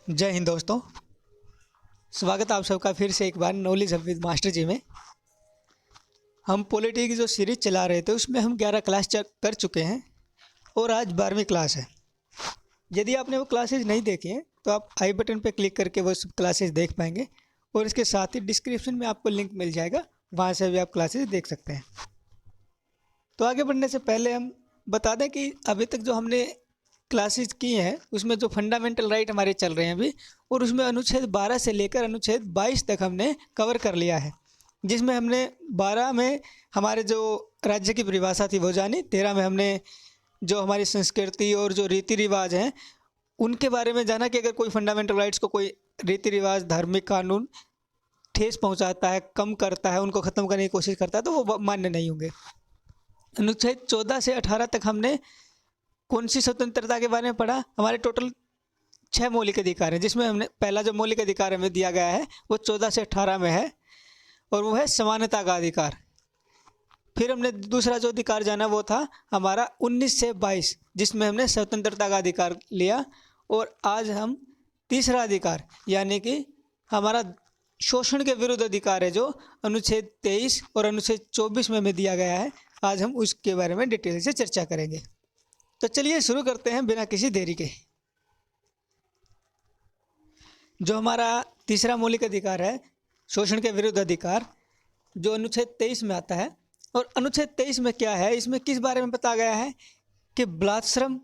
जय हिंद दोस्तों। स्वागत है आप सबका फिर से एक बार नॉलेज हब विद मास्टर जी में। हम पॉलिटी की जो सीरीज चला रहे थे उसमें हम 11 क्लास कर चुके हैं और आज 12वीं क्लास है। यदि आपने वो क्लासेज नहीं देखी हैं तो आप आई बटन पर क्लिक करके वो सब क्लासेज देख पाएंगे और इसके साथ ही डिस्क्रिप्शन में आपको लिंक मिल जाएगा, वहाँ से भी आप क्लासेज देख सकते हैं। तो आगे बढ़ने से पहले हम बता दें कि अभी तक जो हमने क्लासेज की हैं उसमें जो फंडामेंटल राइट हमारे चल रहे हैं अभी, और उसमें अनुच्छेद 12 से लेकर अनुच्छेद 22 तक हमने कवर कर लिया है। जिसमें हमने 12 में हमारे जो राज्य की परिभाषा थी वो जानी, 13 में हमने जो हमारी संस्कृति और जो रीति रिवाज हैं उनके बारे में जाना कि अगर कोई फंडामेंटल राइट्स को कोई रीति रिवाज, धार्मिक कानून ठेस पहुंचाता है, कम करता है, उनको ख़त्म करने की कोशिश करता है तो वो मान्य नहीं होंगे। अनुच्छेद 14 से 18 तक हमने कौन सी स्वतंत्रता के बारे में पढ़ा। हमारे टोटल 6 मौलिक अधिकार हैं, जिसमें हमने पहला जो मौलिक अधिकार हमें दिया गया है वो 14 से 18 में है और वो है समानता का अधिकार। फिर हमने दूसरा जो अधिकार जाना वो था हमारा 19 से 22, जिसमें हमने स्वतंत्रता का अधिकार लिया। और आज हम तीसरा अधिकार यानी कि हमारा शोषण के विरुद्ध अधिकार है जो अनुच्छेद 23 और अनुच्छेद 24 में हमें दिया गया है। आज हम उसके बारे में डिटेल से चर्चा करेंगे। तो चलिए शुरू करते हैं बिना किसी देरी के। जो हमारा तीसरा मौलिक अधिकार है शोषण के विरुद्ध अधिकार, जो अनुच्छेद 23 में आता है। और अनुच्छेद 23 में क्या है, इसमें किस बारे में बताया गया है कि बलात्श्रम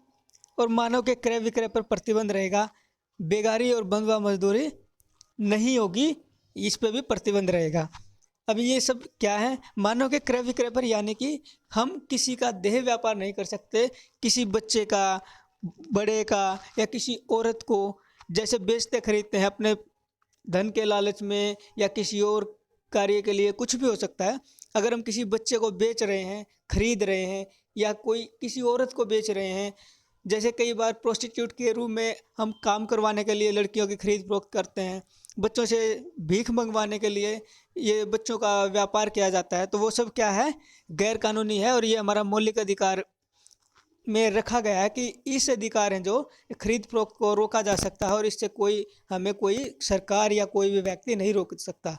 और मानव के क्रय विक्रय पर प्रतिबंध रहेगा, बेगारी और बंधुआ मजदूरी नहीं होगी, इस पर भी प्रतिबंध रहेगा। अब ये सब क्या है, मानव के क्रय विक्रय पर, यानी कि हम किसी का देह व्यापार नहीं कर सकते, किसी बच्चे का, बड़े का या किसी औरत को जैसे बेचते खरीदते हैं अपने धन के लालच में या किसी और कार्य के लिए, कुछ भी हो सकता है। अगर हम किसी बच्चे को बेच रहे हैं, खरीद रहे हैं या कोई किसी औरत को बेच रहे हैं, जैसे कई बार प्रोस्टिट्यूट के रूप में हम काम करवाने के लिए लड़कियों की खरीद फरोख्त करते हैं, बच्चों से भीख मंगवाने के लिए ये बच्चों का व्यापार किया जाता है, तो वो सब क्या है, गैर कानूनी है। और ये हमारा मौलिक अधिकार में रखा गया है कि इस अधिकार हैं जो खरीद फरोख्त को रोका जा सकता है और इससे हमें कोई सरकार या कोई भी व्यक्ति नहीं रोक सकता।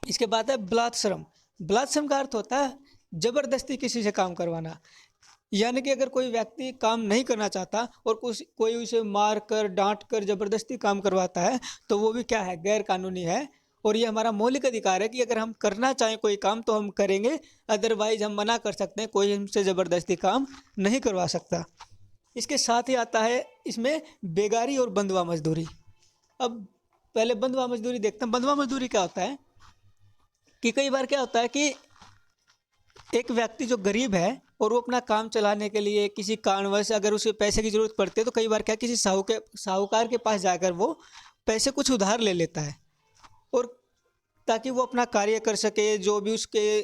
इसके बाद है बलात्श्रम। बलात्श्रम का अर्थ होता है ज़बरदस्ती किसी से काम करवाना, यानी कि अगर कोई व्यक्ति काम नहीं करना चाहता और कोई उसे मार कर, डांट कर, ज़बरदस्ती काम करवाता है तो वो भी क्या है, गैर कानूनी है। और ये हमारा मौलिक अधिकार है कि अगर हम करना चाहें कोई काम तो हम करेंगे, अदरवाइज हम मना कर सकते हैं, कोई हमसे ज़बरदस्ती काम नहीं करवा सकता। इसके साथ ही आता है इसमें बेगारी और बंधुआ मजदूरी। अब पहले बंधुआ मजदूरी देखते हैं। बंधुआ मजदूरी क्या होता है कि कई बार क्या होता है कि एक व्यक्ति जो गरीब है और वो अपना काम चलाने के लिए किसी कारणवश अगर उसे पैसे की ज़रूरत पड़ती है तो कई बार क्या किसी साहूकार के पास जाकर वो पैसे कुछ उधार ले लेता है, और ताकि वो अपना कार्य कर सके, जो भी उसके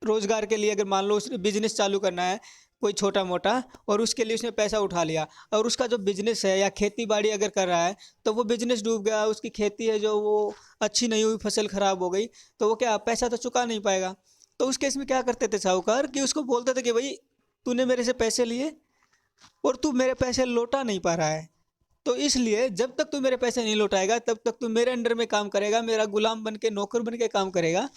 रोज़गार के लिए, अगर मान लो उसने बिजनेस चालू करना है कोई छोटा मोटा और उसके लिए उसने पैसा उठा लिया और उसका जो बिजनेस है या खेती बाड़ी अगर कर रहा है तो वो बिजनेस डूब गया, उसकी खेती है जो वो अच्छी नहीं हुई, फसल ख़राब हो गई, तो वो क्या पैसा तो चुका नहीं पाएगा। तो उस केस में क्या करते थे साहूकार कि उसको बोलते थे कि भाई तूने मेरे से पैसे लिए और तू मेरे पैसे लौटा नहीं पा रहा है, तो इसलिए जब तक तू मेरे पैसे नहीं लौटाएगा तब तक तू मेरे अंडर में काम करेगा, मेरा गुलाम बन के, नौकर बन के काम करेगा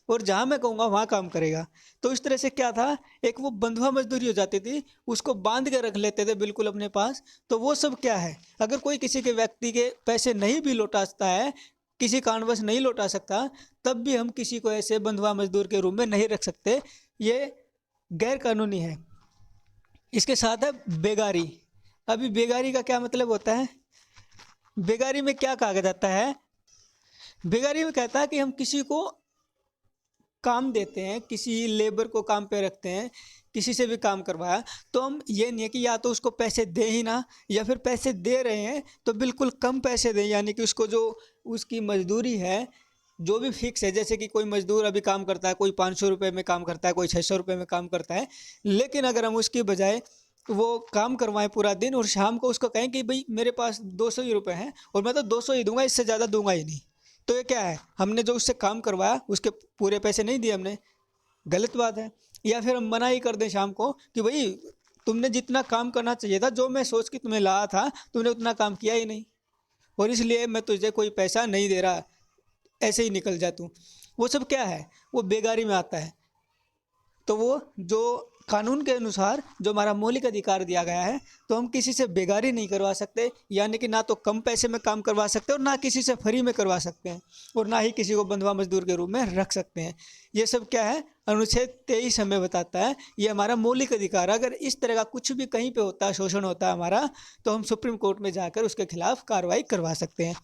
और जहाँ मैं कहूँगा वहाँ काम करेगा। तो इस तरह से क्या था, एक वो बंधुआ मजदूरी हो जाती थी, उसको बांध के रख लेते थे बिल्कुल अपने पास। तो वो सब क्या है, अगर कोई किसी के व्यक्ति के पैसे नहीं भी लौटाता है, किसी कारणवश नहीं लौटा सकता, तब भी हम किसी को ऐसे बंधुआ मजदूर के रूप में नहीं रख सकते, ये गैर कानूनी है। इसके साथ है बेगारी। अभी बेगारी का क्या मतलब होता है, बेगारी में क्या कहा जाता है, बेगारी में कहता है कि हम किसी को काम देते हैं, किसी लेबर को काम पे रखते हैं, किसी से भी काम करवाया, तो हम ये नहीं है कि या तो उसको पैसे दे ही ना, या फिर पैसे दे रहे हैं तो बिल्कुल कम पैसे दें, यानी कि उसको जो उसकी मजदूरी है जो भी फिक्स है, जैसे कि कोई मजदूर अभी काम करता है, कोई 500 रुपये में काम करता है, कोई 600 रुपये में काम करता है, लेकिन अगर हम उसकी बजाय वो काम करवाएं पूरा दिन और शाम को उसको कहें कि भाई मेरे पास 200 ही रुपये हैं और मैं तो 200 ही दूंगा, इससे ज़्यादा दूंगा ही नहीं, तो ये क्या है, हमने जो उससे काम करवाया उसके पूरे पैसे नहीं दिए हमने, गलत बात है। या फिर हम मना ही कर दें शाम को कि भाई तुमने जितना काम करना चाहिए था, जो मैं सोच के तुम्हें लाया था, तुमने उतना काम किया ही नहीं, और इसलिए मैं तुझे कोई पैसा नहीं दे रहा, ऐसे ही निकल जा तू। वो सब क्या है, वो बेगारी में आता है। तो वो जो कानून के अनुसार जो हमारा मौलिक अधिकार दिया गया है, तो हम किसी से बेगारी नहीं करवा सकते, यानी कि ना तो कम पैसे में काम करवा सकते और ना किसी से फ्री में करवा सकते हैं, और ना ही किसी को बंधुआ मजदूर के रूप में रख सकते हैं। ये सब क्या है, अनुच्छेद 23 हमें बताता है, ये हमारा मौलिक अधिकार है। अगर इस तरह का कुछ भी कहीं पे होता है, शोषण होता है हमारा, तो हम सुप्रीम कोर्ट में जाकर उसके खिलाफ कार्रवाई करवा सकते हैं।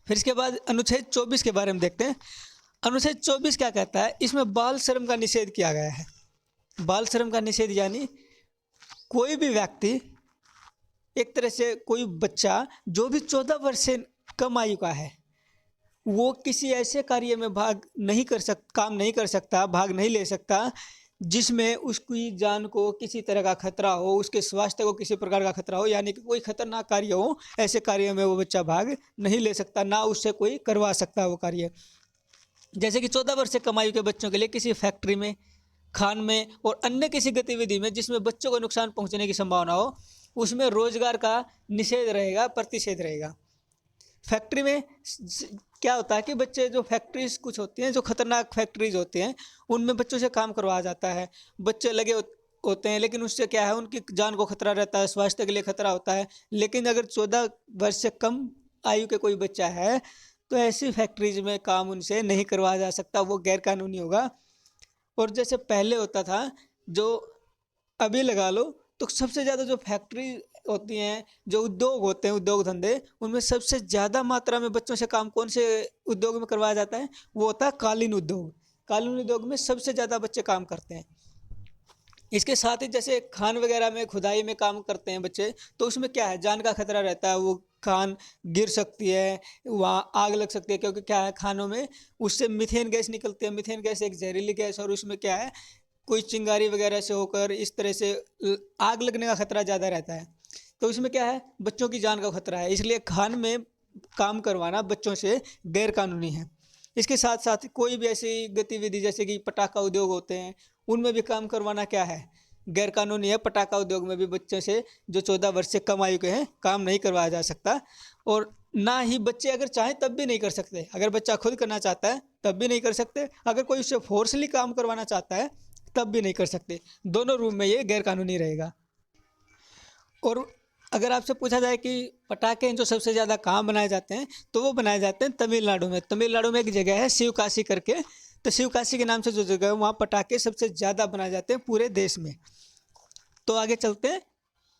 फिर इसके बाद अनुच्छेद 24 के बारे में देखते हैं। अनुच्छेद 24 क्या कहता है, इसमें बाल श्रम का निषेध किया गया है। बाल श्रम का निषेध यानी कोई भी व्यक्ति, एक तरह से कोई बच्चा जो भी 14 वर्ष से कम आयु का है, वो किसी ऐसे कार्य में काम नहीं कर सकता, भाग नहीं ले सकता जिसमें उसकी जान को किसी तरह का खतरा हो, उसके स्वास्थ्य को किसी प्रकार का खतरा हो, यानी कि कोई खतरनाक कार्य हो, ऐसे कार्य में वो बच्चा भाग नहीं ले सकता, ना उससे कोई करवा सकता वो कार्य। जैसे कि 14 वर्ष से कम आयु के बच्चों के लिए किसी फैक्ट्री में, खान में और अन्य किसी गतिविधि में जिसमें बच्चों को नुकसान पहुंचने की संभावना हो, उसमें रोजगार का निषेध रहेगा, प्रतिषेध रहेगा। फैक्ट्री में क्या होता है कि बच्चे, जो फैक्ट्रीज कुछ होती हैं, जो खतरनाक फैक्ट्रीज होती हैं, उनमें बच्चों से काम करवाया जाता है। बच्चे लगे होते हैं, लेकिन उससे क्या है, उनकी जान को खतरा रहता है, स्वास्थ्य के लिए खतरा होता है। लेकिन अगर 14 वर्ष से कम आयु के कोई बच्चा है, तो ऐसी फैक्ट्रीज में काम उनसे नहीं करवाया जा सकता, वो गैरकानूनी होगा। और जैसे पहले होता था, जो अभी लगा लो, तो सबसे ज़्यादा जो फैक्ट्री होती हैं, जो उद्योग होते हैं, उद्योग धंधे, उनमें सबसे ज़्यादा मात्रा में बच्चों से काम कौन से उद्योग में करवाया जाता है, वो होता है कालीन उद्योग। कालीन उद्योग में सबसे ज़्यादा बच्चे काम करते हैं। इसके साथ ही जैसे खान वगैरह में, खुदाई में काम करते हैं बच्चे, तो उसमें क्या है, जान का खतरा रहता है, वो खान गिर सकती है, वहाँ आग लग सकती है, क्योंकि क्या है, खानों में उससे मीथेन गैस निकलती है। मीथेन गैस एक जहरीली गैस, और उसमें क्या है, कोई चिंगारी वगैरह से होकर इस तरह से आग लगने का खतरा ज़्यादा रहता है। तो इसमें क्या है, बच्चों की जान का खतरा है, इसलिए खान में काम करवाना बच्चों से गैर कानूनी है। इसके साथ साथ कोई भी ऐसी गतिविधि जैसे कि पटाखा उद्योग होते हैं, उनमें भी काम करवाना क्या है, गैर कानूनी है। पटाखा उद्योग में भी बच्चों से, जो 14 वर्ष से कम आयु के हैं, काम नहीं करवाया जा सकता। और ना ही बच्चे अगर चाहें तब भी नहीं कर सकते। अगर बच्चा खुद करना चाहता है तब भी नहीं कर सकते, अगर कोई उससे फोर्सली काम करवाना चाहता है तब भी नहीं कर सकते। दोनों रूप में ये गैर कानूनी रहेगा। और अगर आपसे पूछा जाए कि पटाखे जो सबसे ज़्यादा कहाँ बनाए जाते हैं, तो वो बनाए जाते हैं तमिलनाडु में। तमिलनाडु में एक जगह है शिवकाशी करके, तो शिवकाशी के नाम से जो जगह है, वहाँ पटाखे सबसे ज़्यादा बनाए जाते हैं पूरे देश में। तो आगे चलते हैं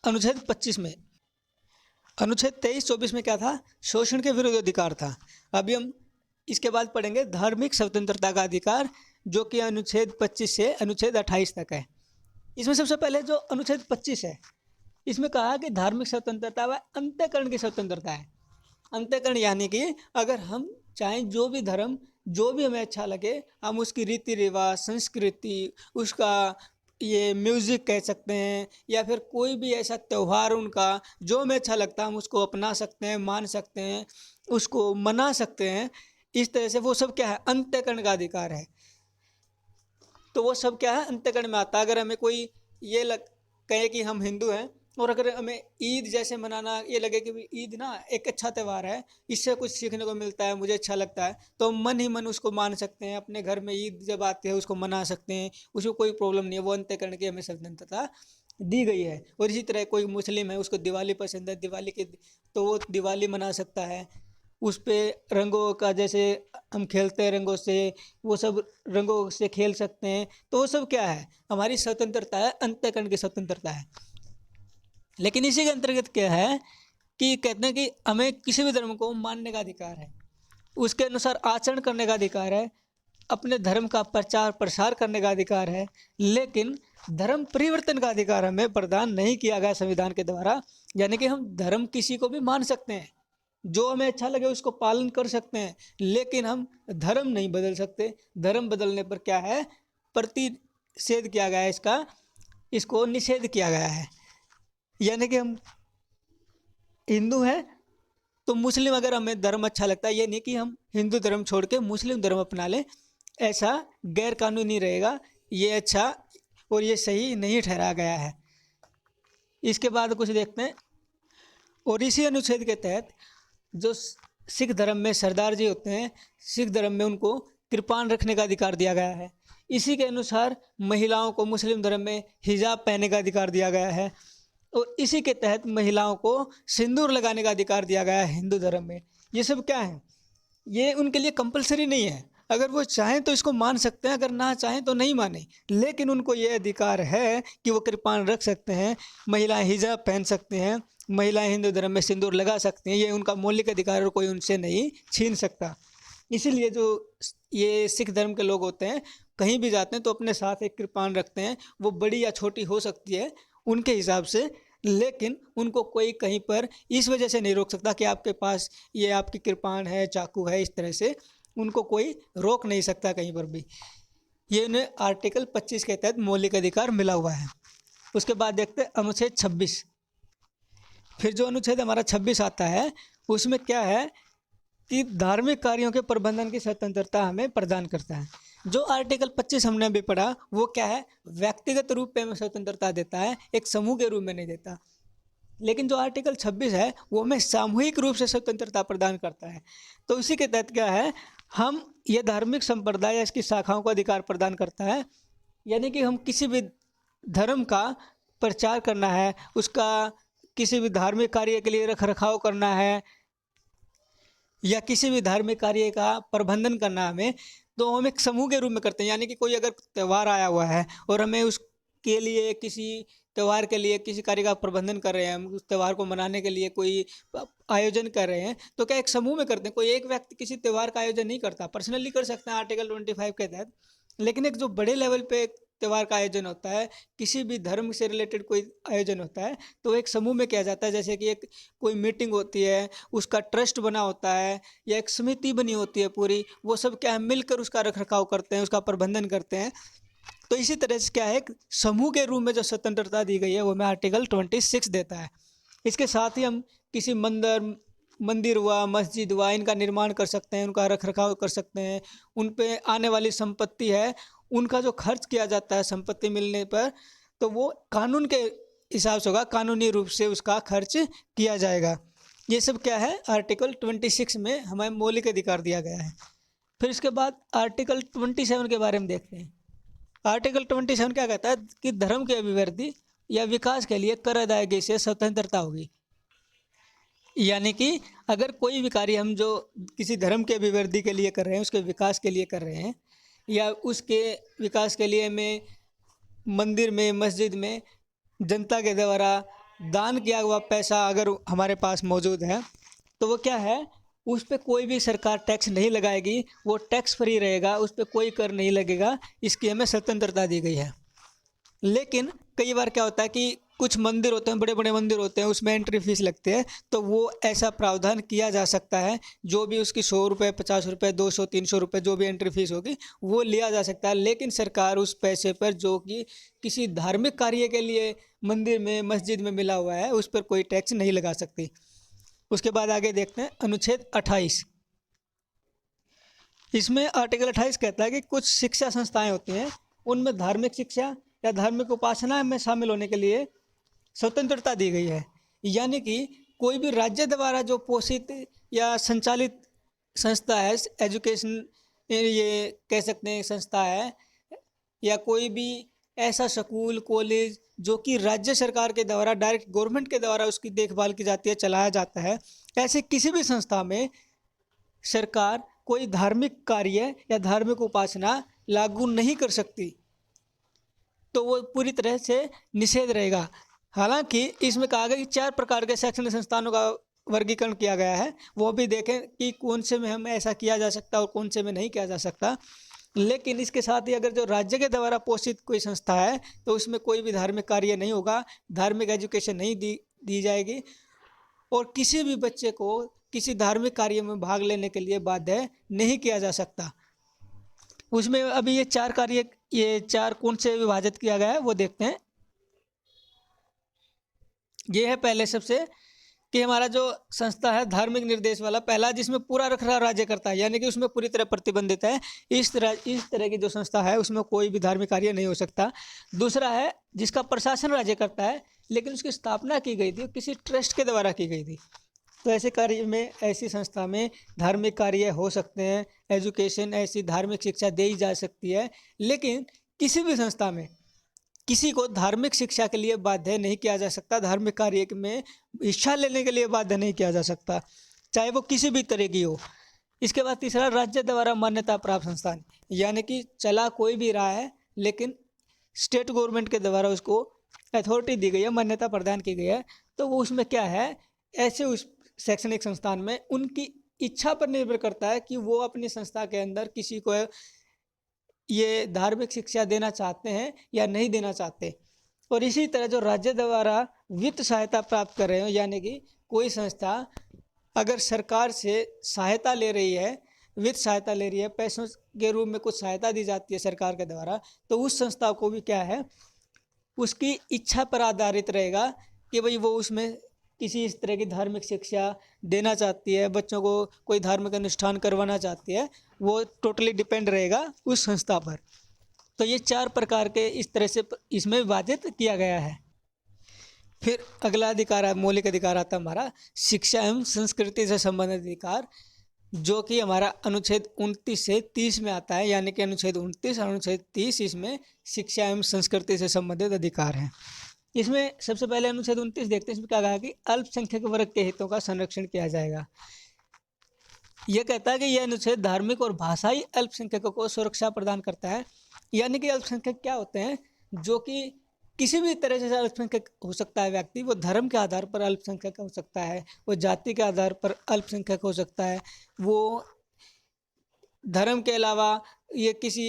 अनुच्छेद 25 में। अनुच्छेद 23-24 में क्या था, शोषण के विरुद्ध अधिकार था। अभी हम इसके बाद पढ़ेंगे धार्मिक स्वतंत्रता का अधिकार, जो कि अनुच्छेद 25 से अनुच्छेद 28 तक है। इसमें सबसे पहले जो अनुच्छेद 25 है, इसमें कहा कि धार्मिक स्वतंत्रता व अंतःकरण की स्वतंत्रता है। अंतःकरण यानी कि अगर हम चाहें, जो भी धर्म, जो भी हमें अच्छा लगे, हम उसकी रीति रिवाज, संस्कृति, उसका ये म्यूज़िक कह सकते हैं, या फिर कोई भी ऐसा त्यौहार उनका जो हमें अच्छा लगता है, हम उसको अपना सकते हैं, मान सकते हैं, उसको मना सकते हैं। इस तरह से वो सब क्या है, अंतःकरण का अधिकार है। तो वो सब क्या है, अंतःकरण में आता है। अगर हमें कोई ये कहे कि हम हिंदू हैं, और अगर हमें ईद जैसे मनाना ये लगे कि ईद ना एक अच्छा त्यौहार है, इससे कुछ सीखने को मिलता है, मुझे अच्छा लगता है, तो हम मन ही मन उसको मान सकते हैं। अपने घर में ईद जब आती है उसको मना सकते हैं, उसको कोई प्रॉब्लम नहीं है। वो अंतःकरण की हमें स्वतंत्रता दी गई है। और इसी तरह कोई मुस्लिम है, उसको दिवाली पसंद है, दिवाली की, तो वो दिवाली मना सकता है। उस पर रंगों का, जैसे हम खेलते हैं रंगों से, वो सब रंगों से खेल सकते हैं। तो वो सब क्या है, हमारी स्वतंत्रता है, अंतःकरण की स्वतंत्रता है। लेकिन इसी के अंतर्गत क्या है कि कहते हैं कि हमें किसी भी धर्म को मानने का अधिकार है, उसके अनुसार आचरण करने का अधिकार है, अपने धर्म का प्रचार प्रसार करने का अधिकार है। लेकिन धर्म परिवर्तन का अधिकार हमें प्रदान नहीं किया गया संविधान के द्वारा। यानी कि हम धर्म किसी को भी मान सकते हैं, जो हमें अच्छा लगे उसको पालन कर सकते हैं, लेकिन हम धर्म नहीं बदल सकते। धर्म बदलने पर क्या है, प्रतिषेध किया गया है, इसको निषेध किया गया है। यानी कि हम हिंदू हैं, तो मुस्लिम, अगर हमें धर्म अच्छा लगता है, ये नहीं कि हम हिंदू धर्म छोड़ के मुस्लिम धर्म अपना लें, ऐसा गैर कानूनी रहेगा। ये अच्छा और ये सही नहीं ठहराया गया है। इसके बाद कुछ देखते हैं। और इसी अनुच्छेद के तहत जो सिख धर्म में सरदार जी होते हैं, सिख धर्म में उनको कृपाण रखने का अधिकार दिया गया है। इसी के अनुसार महिलाओं को मुस्लिम धर्म में हिजाब पहनने का अधिकार दिया गया है, और इसी के तहत महिलाओं को सिंदूर लगाने का अधिकार दिया गया है हिंदू धर्म में। ये सब क्या है, ये उनके लिए कंपलसरी नहीं है। अगर वो चाहें तो इसको मान सकते हैं, अगर ना चाहें तो नहीं माने, लेकिन उनको ये अधिकार है कि वो कृपाण रख सकते हैं, महिलाएं हिजाब पहन सकते हैं, महिलाएं हिंदू धर्म में सिंदूर लगा सकती हैं। ये उनका मौलिक अधिकार है और कोई उनसे नहीं छीन सकता। इसीलिए जो ये सिख धर्म के लोग होते हैं, कहीं भी जाते हैं तो अपने साथ एक कृपाण रखते हैं। वो बड़ी या छोटी हो सकती है उनके हिसाब से, लेकिन उनको कोई कहीं पर इस वजह से नहीं रोक सकता कि आपके पास ये आपकी कृपाण है, चाकू है, इस तरह से उनको कोई रोक नहीं सकता कहीं पर भी। ये उन्हें आर्टिकल 25 के तहत मौलिक अधिकार मिला हुआ है। उसके बाद देखते हैं अनुच्छेद 26। फिर जो अनुच्छेद हमारा 26 आता है, उसमें क्या है कि धार्मिक कार्यों के प्रबंधन की स्वतंत्रता हमें प्रदान करता है। जो आर्टिकल 25 हमने अभी पढ़ा, वो क्या है, व्यक्तिगत रूप में हमें स्वतंत्रता देता है, एक समूह के रूप में नहीं देता। लेकिन जो आर्टिकल 26 है वो हमें सामूहिक रूप से स्वतंत्रता प्रदान करता है। तो इसी के तहत क्या है, हम ये धार्मिक संप्रदाय या इसकी शाखाओं को अधिकार प्रदान करता है। यानी कि हम किसी भी धर्म का प्रचार करना है, उसका किसी भी धार्मिक कार्य के लिए रख रखाव करना है, या किसी भी धार्मिक कार्य का प्रबंधन करना हमें, तो हम एक समूह के रूप में करते हैं। यानी कि कोई अगर त्यौहार आया हुआ है और हमें उसके लिए किसी त्यौहार के लिए किसी कार्य का प्रबंधन कर रहे हैं, हम उस त्यौहार को मनाने के लिए कोई आयोजन कर रहे हैं, तो क्या एक समूह में करते हैं। कोई एक व्यक्ति किसी त्यौहार का आयोजन नहीं करता, पर्सनली कर सकते हैं आर्टिकल 25 के तहत। लेकिन एक जो बड़े लेवल पे त्यौहार का आयोजन होता है, किसी भी धर्म से रिलेटेड कोई आयोजन होता है, तो एक समूह में किया जाता है। जैसे कि एक कोई मीटिंग होती है, उसका ट्रस्ट बना होता है, या एक समिति बनी होती है पूरी, वो सब क्या है मिलकर उसका रख रखाव करते हैं, उसका प्रबंधन करते हैं। तो इसी तरह से क्या है, एक समूह के रूप में जो स्वतंत्रता दी गई है वो हमें आर्टिकल 26 देता है। इसके साथ ही हम किसी मंदिर हुआ, मस्जिद हुआ, इनका निर्माण कर सकते हैं, उनका रख रखाव कर सकते हैं। उन पे आने वाली संपत्ति है, उनका जो खर्च किया जाता है संपत्ति मिलने पर, तो वो कानून के हिसाब से होगा, कानूनी रूप से उसका खर्च किया जाएगा। ये सब क्या है, आर्टिकल 26 में हमें मौलिक अधिकार दिया गया है। फिर इसके बाद आर्टिकल 27 के बारे में देखते हैं। आर्टिकल 27 क्या कहता है कि धर्म के अभिवृद्धि या विकास के लिए कर अदायगी से स्वतंत्रता होगी। यानी कि अगर कोई भी कार्य हम जो किसी धर्म के अभिवृद्धि के लिए कर रहे हैं, उसके विकास के लिए कर रहे हैं, या उसके विकास के लिए में मंदिर में, मस्जिद में जनता के द्वारा दान किया हुआ पैसा अगर हमारे पास मौजूद है, तो वो क्या है, उस पर कोई भी सरकार टैक्स नहीं लगाएगी, वो टैक्स फ्री रहेगा, उस पर कोई कर नहीं लगेगा। इसकी हमें स्वतंत्रता दी गई है। लेकिन कई बार क्या होता है कि कुछ मंदिर होते हैं, बड़े बड़े मंदिर होते हैं, उसमें एंट्री फीस लगती है, तो वो ऐसा प्रावधान किया जा सकता है, जो भी उसकी 100 रुपये, 50 रुपये, 200, 300 रुपये जो भी एंट्री फीस होगी वो लिया जा सकता है। लेकिन सरकार उस पैसे पर जो कि किसी धार्मिक कार्य के लिए मंदिर में, मस्जिद में मिला हुआ है, उस पर कोई टैक्स नहीं लगा सकती। उसके बाद आगे देखते हैं अनुच्छेद 28। इसमें आर्टिकल 28 कहता है कि कुछ शिक्षा संस्थाएं होती हैं, उनमें धार्मिक शिक्षा या धार्मिक उपासना में शामिल होने के लिए स्वतंत्रता दी गई है। यानी कि कोई भी राज्य द्वारा जो पोषित या संचालित संस्था है, एजुकेशन ये कह सकते हैं संस्था है, या कोई भी ऐसा स्कूल, कॉलेज जो कि राज्य सरकार के द्वारा, डायरेक्ट गवर्नमेंट के द्वारा उसकी देखभाल की जाती है, चलाया जाता है, ऐसे किसी भी संस्था में सरकार कोई धार्मिक कार्य या धार्मिक उपासना लागू नहीं कर सकती, तो वो पूरी तरह से निषेध रहेगा। हालांकि इसमें कहा गया कि 4 प्रकार के शैक्षणिक संस्थानों का वर्गीकरण किया गया है, वो भी देखें कि कौन से में हम ऐसा किया जा सकता और कौन से में नहीं किया जा सकता। लेकिन इसके साथ ही अगर जो राज्य के द्वारा पोषित कोई संस्था है, तो उसमें कोई भी धार्मिक कार्य नहीं होगा, धार्मिक एजुकेशन नहीं दी जाएगी, और किसी भी बच्चे को किसी धार्मिक कार्य में भाग लेने के लिए बाध्य नहीं किया जा सकता। उसमें अभी ये 4 कार्य, ये 4 कौन से विभाजित किया गया है वो देखते हैं। ये है पहले सबसे कि हमारा जो संस्था है धार्मिक निर्देश वाला, पहला जिसमें पूरा रखरखाव राज्य करता है, यानी कि उसमें पूरी तरह प्रतिबंधित है। इस तरह की जो संस्था है उसमें कोई भी धार्मिक कार्य नहीं हो सकता। दूसरा है जिसका प्रशासन राज्य करता है, लेकिन उसकी स्थापना की गई थी किसी ट्रस्ट के द्वारा की गई थी। तो ऐसे कार्य में, ऐसी संस्था में धार्मिक कार्य हो सकते हैं, एजुकेशन, ऐसी धार्मिक शिक्षा दी जा सकती है। लेकिन किसी भी संस्था में किसी को धार्मिक शिक्षा के लिए बाध्य नहीं किया जा सकता, धार्मिक कार्य में हिस्सा लेने के लिए बाध्य नहीं किया जा सकता, चाहे वो किसी भी तरह की हो। इसके बाद तीसरा, राज्य द्वारा मान्यता प्राप्त संस्थान, यानी कि चला कोई भी रहा है लेकिन स्टेट गवर्नमेंट के द्वारा उसको अथॉरिटी दी गई है, मान्यता प्रदान की गई है, तो वो उसमें क्या है, ऐसे उस शैक्षणिक संस्थान में उनकी इच्छा पर निर्भर करता है कि वो अपनी संस्था के अंदर किसी को ये धार्मिक शिक्षा देना चाहते हैं या नहीं देना चाहते। और इसी तरह जो राज्य द्वारा वित्त सहायता प्राप्त कर रहे हो, यानी कि कोई संस्था अगर सरकार से सहायता ले रही है, वित्त सहायता ले रही है, पैसों के रूप में कुछ सहायता दी जाती है सरकार के द्वारा, तो उस संस्था को भी क्या है, उसकी इच्छा पर आधारित रहेगा कि भाई वो उसमें किसी इस तरह की धार्मिक शिक्षा देना चाहती है, बच्चों को कोई धार्मिक अनुष्ठान करवाना चाहती है, वो टोटली डिपेंड रहेगा उस संस्था पर। तो ये 4 प्रकार के इस तरह से इसमें विभाजित किया गया है। फिर अगला अधिकार है, मौलिक अधिकार आता है हमारा शिक्षा एवं संस्कृति से संबंधित अधिकार, जो कि हमारा अनुच्छेद 29 से 30 में आता है, यानी कि अनुच्छेद 29 और अनुच्छेद 30 इसमें शिक्षा एवं संस्कृति से संबंधित अधिकार हैं। इसमें सबसे पहले अनुच्छेद 29 देखते हैं, इसमें क्या कहा कि अल्पसंख्यक वर्ग के हितों का संरक्षण किया जाएगा। यह कहता है कि यह अनुच्छेद धार्मिक और भाषाई अल्पसंख्यकों को सुरक्षा प्रदान करता है। यानी कि अल्पसंख्यक क्या होते हैं, जो कि किसी भी तरह से अल्पसंख्यक हो सकता है व्यक्ति, वो धर्म के आधार पर अल्पसंख्यक हो सकता है, वो जाति के आधार पर अल्पसंख्यक हो सकता है, वो धर्म के अलावा ये किसी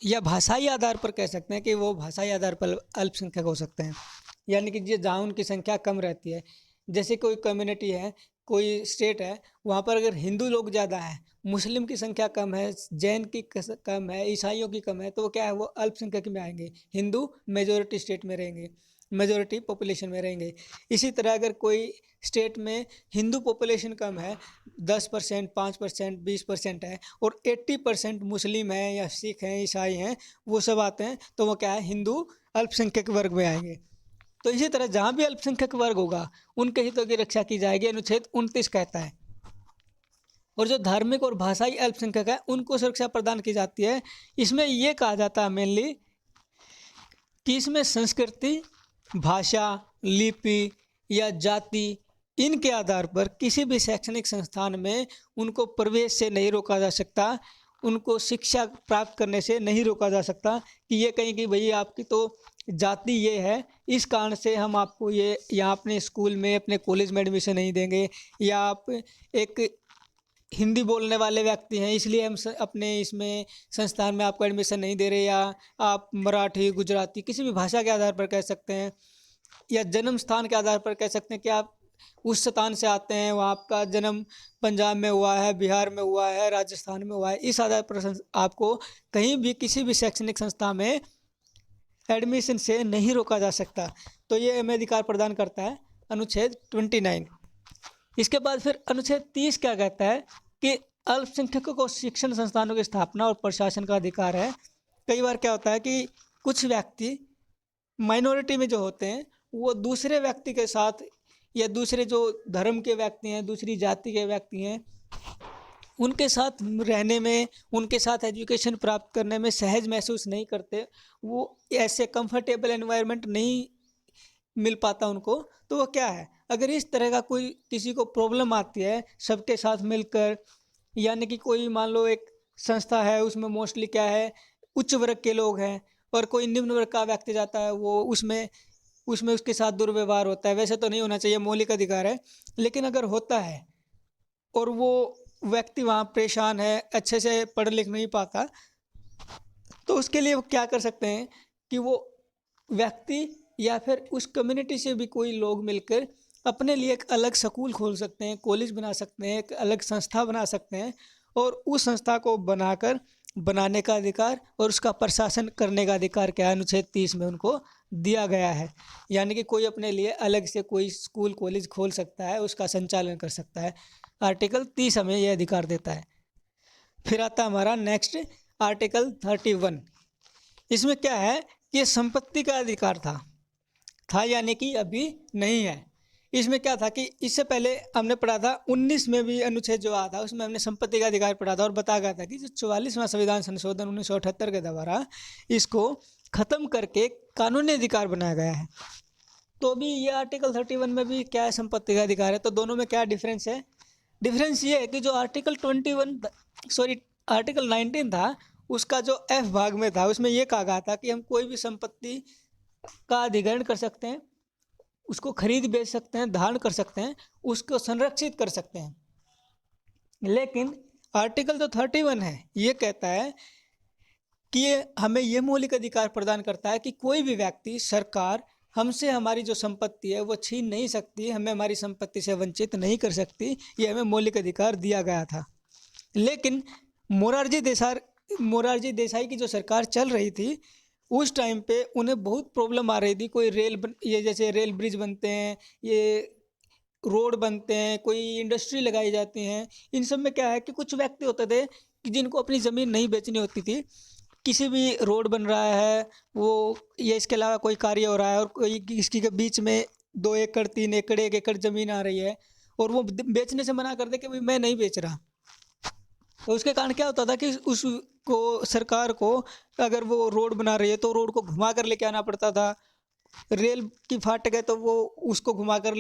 या भाषाई आधार पर कह सकते हैं कि वो भाषाई आधार पर अल्पसंख्यक हो सकते हैं। यानी कि जहाँ उनकी संख्या कम रहती है, जैसे कोई कम्युनिटी है, कोई स्टेट है, वहाँ पर अगर हिंदू लोग ज़्यादा हैं, मुस्लिम की संख्या कम है, जैन की कम है, ईसाइयों की कम है, तो वो क्या है, वो अल्पसंख्यक में आएंगे। हिंदू मेजोरिटी स्टेट में रहेंगे, मेजोरिटी पॉपुलेशन में रहेंगे। इसी तरह अगर कोई स्टेट में हिंदू पॉपुलेशन कम है, 10%, 5%, 20% है, और 80% मुस्लिम हैं या सिख हैं, ईसाई हैं, वो सब आते हैं, तो वो क्या है, हिंदू अल्पसंख्यक वर्ग में आएंगे। तो इसी तरह जहाँ भी अल्पसंख्यक वर्ग होगा उनके हितों की रक्षा की जाएगी, अनुच्छेद 29 कहता है। और जो धार्मिक और भाषाई अल्पसंख्यक है उनको सुरक्षा प्रदान की जाती है। इसमें यह कहा जाता है मेनली कि इसमें संस्कृति, भाषा, लिपि या जाति, इनके आधार पर किसी भी शैक्षणिक संस्थान में उनको प्रवेश से नहीं रोका जा सकता, उनको शिक्षा प्राप्त करने से नहीं रोका जा सकता कि ये कहीं कि भाई आपकी तो जाति ये है, इस कारण से हम आपको ये यहाँ अपने स्कूल में, अपने कॉलेज में एडमिशन नहीं देंगे, या आप एक हिंदी बोलने वाले व्यक्ति हैं इसलिए हम अपने इसमें संस्थान में आपको एडमिशन नहीं दे रहे, या आप मराठी, गुजराती, किसी भी भाषा के आधार पर कह सकते हैं, या जन्म स्थान के आधार पर कह सकते हैं कि आप उस स्थान से आते हैं, वहाँ आपका जन्म पंजाब में हुआ है, बिहार में हुआ है, राजस्थान में हुआ है, इस आधार पर आपको कहीं भी किसी भी शैक्षणिक संस्था में एडमिशन से नहीं रोका जा सकता। तो ये हमें अधिकार प्रदान करता है अनुच्छेद 29। इसके बाद फिर अनुच्छेद 30 क्या कहता है कि अल्पसंख्यकों को शिक्षण संस्थानों की स्थापना और प्रशासन का अधिकार है। कई बार क्या होता है कि कुछ व्यक्ति माइनॉरिटी में जो होते हैं वो दूसरे व्यक्ति के साथ, या दूसरे जो धर्म के व्यक्ति हैं, दूसरी जाति के व्यक्ति हैं, उनके साथ रहने में, उनके साथ एजुकेशन प्राप्त करने में सहज महसूस नहीं करते, वो ऐसे कंफर्टेबल एनवायरनमेंट नहीं मिल पाता उनको। तो वो क्या है, अगर इस तरह का कोई किसी को प्रॉब्लम आती है सबके साथ मिलकर, यानी कि कोई मान लो एक संस्था है, उसमें मोस्टली क्या है, उच्च वर्ग के लोग हैं, और कोई निम्न वर्ग का व्यक्ति जाता है, वो उसमें उसके साथ दुर्व्यवहार होता है। वैसे तो नहीं होना चाहिए, मौलिक अधिकार है, लेकिन अगर होता है और वो व्यक्ति वहाँ परेशान है, अच्छे से पढ़ लिख नहीं पाता, तो उसके लिए वो क्या कर सकते हैं कि वो व्यक्ति या फिर उस कम्युनिटी से भी कोई लोग मिलकर अपने लिए एक अलग स्कूल खोल सकते हैं, कॉलेज बना सकते हैं, एक अलग संस्था बना सकते हैं, और उस संस्था को बनाने का अधिकार और उसका प्रशासन करने का अधिकार क्या है, अनुच्छेद 30 में उनको दिया गया है। यानी कि कोई अपने लिए अलग से कोई स्कूल, कॉलेज खोल सकता है, उसका संचालन कर सकता है। आर्टिकल 30 हमें यह अधिकार देता है। फिर आता है हमारा नेक्स्ट आर्टिकल 31। इसमें क्या है ये संपत्ति का अधिकार था यानी कि अभी नहीं है। इसमें क्या था कि इससे पहले हमने पढ़ा था 19 में भी अनुच्छेद जो आया था उसमें हमने संपत्ति का अधिकार पढ़ा था और बताया गया था कि जो 44वां संविधान संशोधन 1978 के द्वारा इसको खत्म करके कानूनी अधिकार बनाया गया है। तो भी ये आर्टिकल 31 में भी क्या है, संपत्ति का अधिकार है। तो दोनों में क्या डिफरेंस है? डिफरेंस ये है कि जो आर्टिकल 19 था उसका जो एफ भाग में था उसमें ये कहा गया था कि हम कोई भी संपत्ति का अधिग्रहण कर सकते हैं, उसको खरीद बेच सकते हैं, धारण कर सकते हैं, उसको संरक्षित कर सकते हैं। लेकिन आर्टिकल जो 31 है ये कहता है कि ये हमें ये मौलिक अधिकार प्रदान करता है कि कोई भी व्यक्ति, सरकार हमसे हमारी जो संपत्ति है वो छीन नहीं सकती, हमें हमारी संपत्ति से वंचित नहीं कर सकती। ये हमें मौलिक अधिकार दिया गया था। लेकिन मोरारजी देसाई की जो सरकार चल रही थी उस टाइम पे उन्हें बहुत प्रॉब्लम आ रही थी। कोई ये जैसे रेल ब्रिज बनते हैं, ये रोड बनते हैं, कोई इंडस्ट्री लगाई जाती हैं, इन सब में क्या है कि कुछ व्यक्ति होते थे कि जिनको अपनी ज़मीन नहीं बेचनी होती थी। किसी भी रोड बन रहा है वो, ये इसके अलावा कोई कार्य हो रहा है और कोई किसी के बीच में 2 एकड़ 3 एकड़ 1 एकड़ ज़मीन आ रही है और वो बेचने से मना कर दे कि भाई मैं नहीं बेच रहा। तो उसके कारण क्या होता था कि उसको, सरकार को, अगर वो रोड बना रही है तो रोड को घुमा कर लेके आना पड़ता था। रेल की फाटक है तो वो उसको घुमा कर